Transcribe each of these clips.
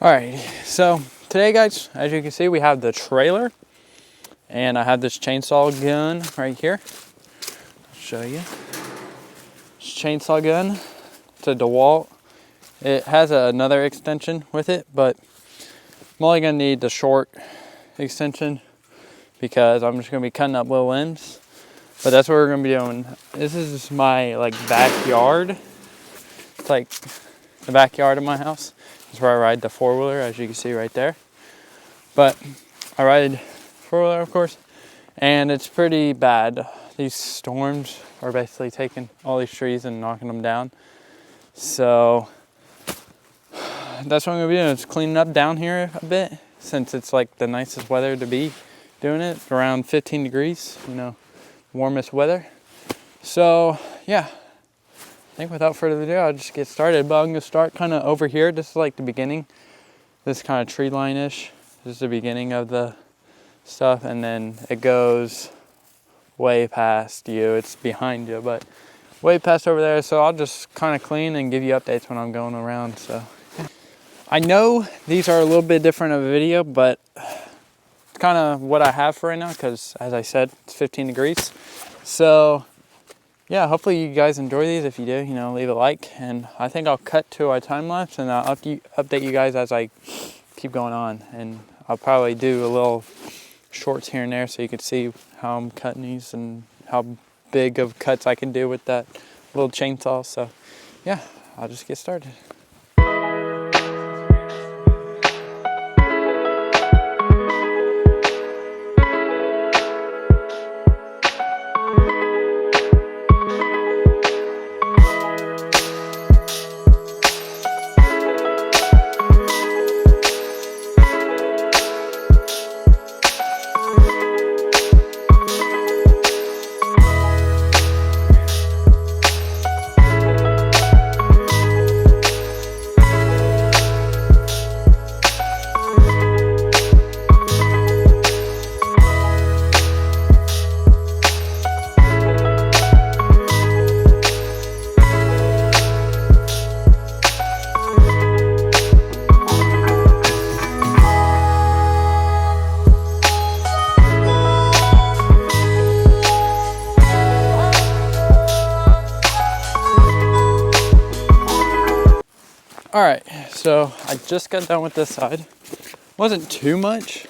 Alright, so today guys, as you can see, we have the trailer and I have this chainsaw gun right here. I'll show you. This chainsaw gun. It's a DeWalt. It has another extension with it, but I'm only gonna need the short extension because I'm just gonna be cutting up little limbs. But that's what we're gonna be doing. This is my backyard. It's like the backyard of my house. That's where I ride the four-wheeler, as you can see right there. But I ride four-wheeler, of course, and it's pretty bad. These storms are basically taking all these trees and knocking them down. So that's what I'm gonna be doing, is cleaning up down here a bit, since it's like the nicest weather to be doing it, around 15 degrees, warmest weather. So yeah, I think without further ado, I'll just get started. But I'm gonna start kind of over here. This is like the beginning, this kind of tree line-ish. This is the beginning of the stuff, and then it goes way past you. It's behind you, but way past over there. So I'll just kind of clean and give you updates when I'm going around. So I know these are a little bit different of a video, but it's kind of what I have for right now, because as I said, it's 15 degrees. So yeah, hopefully you guys enjoy these. If you do, leave a like, and I think I'll cut to a time lapse and I'll update you guys as I keep going on. And I'll probably do a little shorts here and there so you can see how I'm cutting these and how big of cuts I can do with that little chainsaw. So yeah, I'll just get started. All right, so I just got done with this side. Wasn't too much,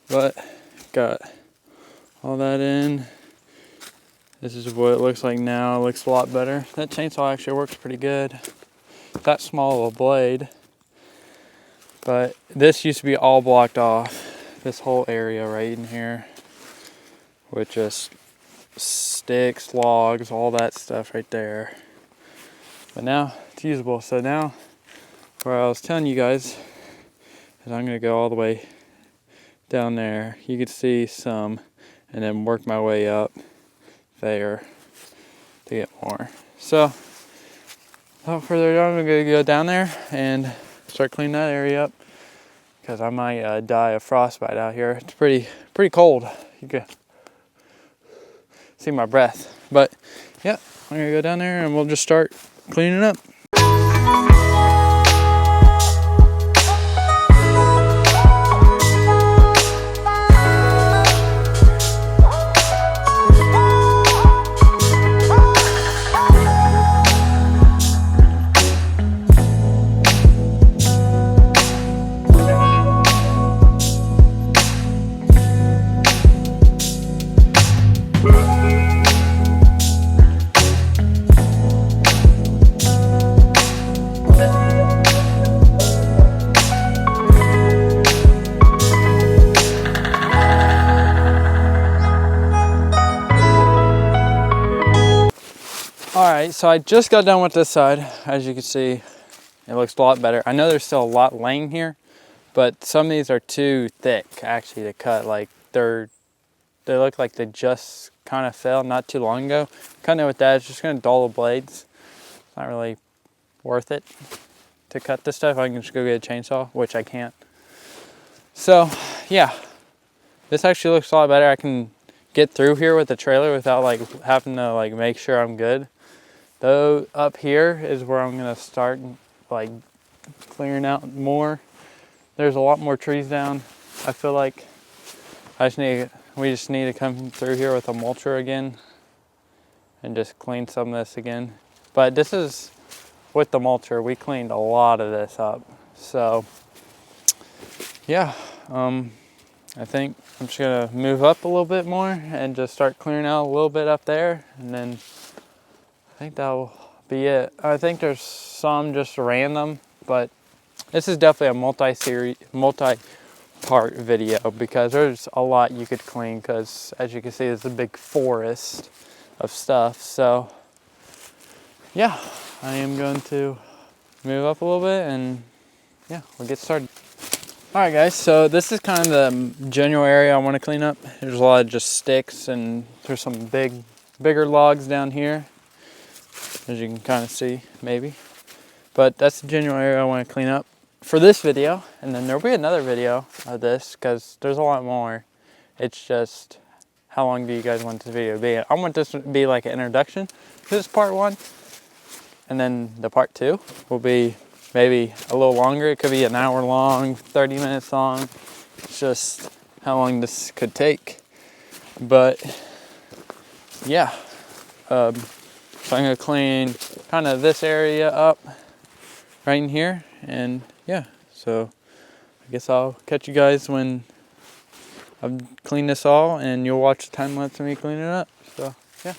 but got all that in. This is what it looks like now. It looks a lot better. That chainsaw actually works pretty good. That small of a blade, but this used to be all blocked off. This whole area right in here with just sticks, logs, all that stuff right there. But now it's usable. So now, where I was telling you guys, is I'm gonna go all the way down there. You can see some, and then work my way up there to get more. So without further ado, I'm gonna go down there and start cleaning that area up, because I might die of frostbite out here. It's pretty cold. You can see my breath. But yeah, I'm gonna go down there and we'll just start cleaning up. Alright, so I just got done with this side. As you can see, it looks a lot better. I know there's still a lot laying here, but some of these are too thick actually to cut. Like they look like they just kind of fell not too long ago. Cutting it with that, it's just gonna dull the blades. It's not really worth it to cut this stuff. I can just go get a chainsaw, which I can't. So yeah, this actually looks a lot better. I can get through here with the trailer without having to make sure I'm good. Though up here is where I'm gonna start clearing out more. There's a lot more trees down. I feel like we just need to come through here with a mulcher again and just clean some of this again. But this is with the mulcher, we cleaned a lot of this up. So yeah, I think I'm just gonna move up a little bit more and just start clearing out a little bit up there, and then I think that'll be it. I think there's some just random, but this is definitely a multi-part video because there's a lot you could clean, because as you can see, there's a big forest of stuff. So yeah, I am going to move up a little bit and yeah, we'll get started. All right guys, so this is kind of the general area I want to clean up. There's a lot of just sticks, and there's some bigger logs down here, as you can kind of see maybe. But that's the general area I want to clean up for this video, and then there'll be another video of this because there's a lot more. It's just, how long do you guys want this video to be? I want this to be like an introduction to this part 1, and then the part 2 will be maybe a little longer. It could be an hour long, 30 minutes long. It's just how long this could take. But yeah, so I'm gonna clean kind of this area up right in here, and yeah, so I guess I'll catch you guys when I've cleaned this all, and you'll watch the time lapse of me cleaning it up. So yeah.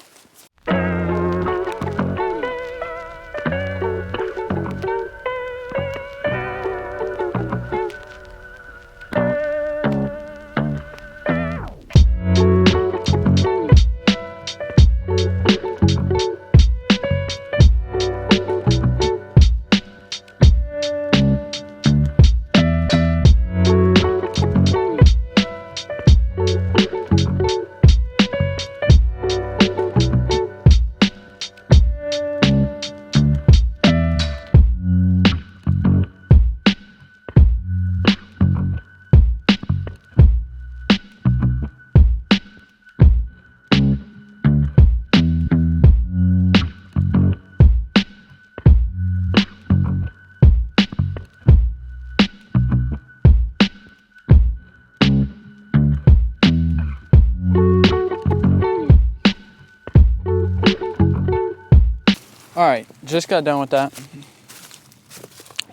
All right, just got done with that.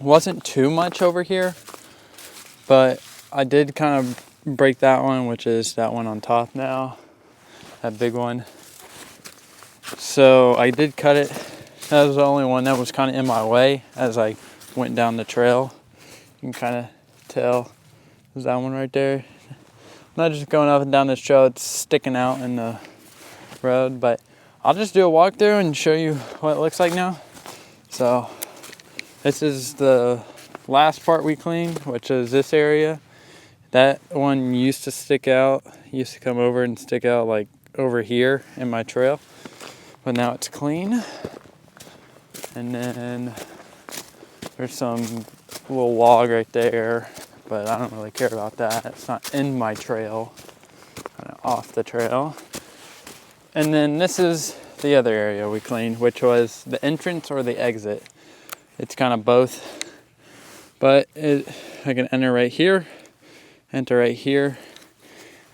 Wasn't too much over here, but I did kind of break that one, which is that one on top now, that big one. So I did cut it. That was the only one that was kind of in my way as I went down the trail. You can kind of tell there's that one right there. I'm not just going up and down this trail, it's sticking out in the road, but I'll just do a walkthrough and show you what it looks like now. So this is the last part we cleaned, which is this area. That one used to stick out, used to come over and stick out like over here in my trail, but now it's clean. And then there's some little log right there, but I don't really care about that. It's not in my trail, kind of off the trail. And then this is the other area we cleaned, which was the entrance or the exit. It's kind of both, but I can enter right here, enter right here,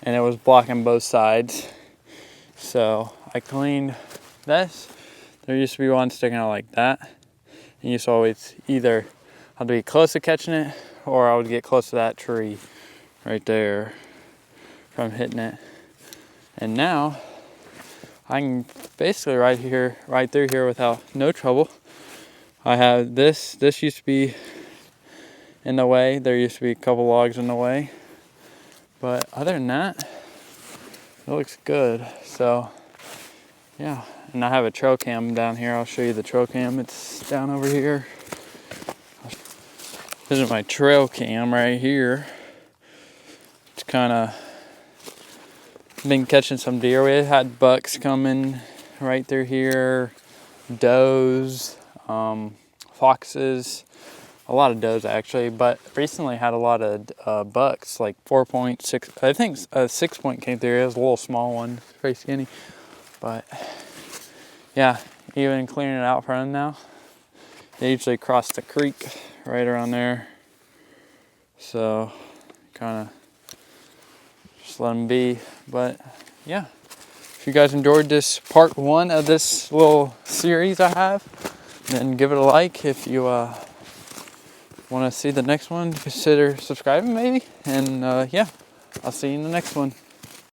and it was blocking both sides. So I cleaned this. There used to be one sticking out like that. And you used to always either have to be close to catching it, or I would get close to that tree right there from hitting it. And now I can basically right through here without no trouble. I have this used to be in the way. There used to be a couple logs in the way. But other than that, it looks good. So yeah, and I have a trail cam down here. I'll show you the trail cam. It's down over here. This is my trail cam right here. It's kind of been catching some deer. We had bucks coming right through here, does, foxes, a lot of does actually, but recently had a lot of bucks, like 4.6, I think a 6 point came through. It was a little small one, very skinny, but yeah, even cleaning it out for them now. They usually cross the creek right around there. So kind of just let them be. But yeah, if you guys enjoyed this part 1 of this little series I have, then give it a like. If you want to see the next one, consider subscribing maybe. And yeah, I'll see you in the next one.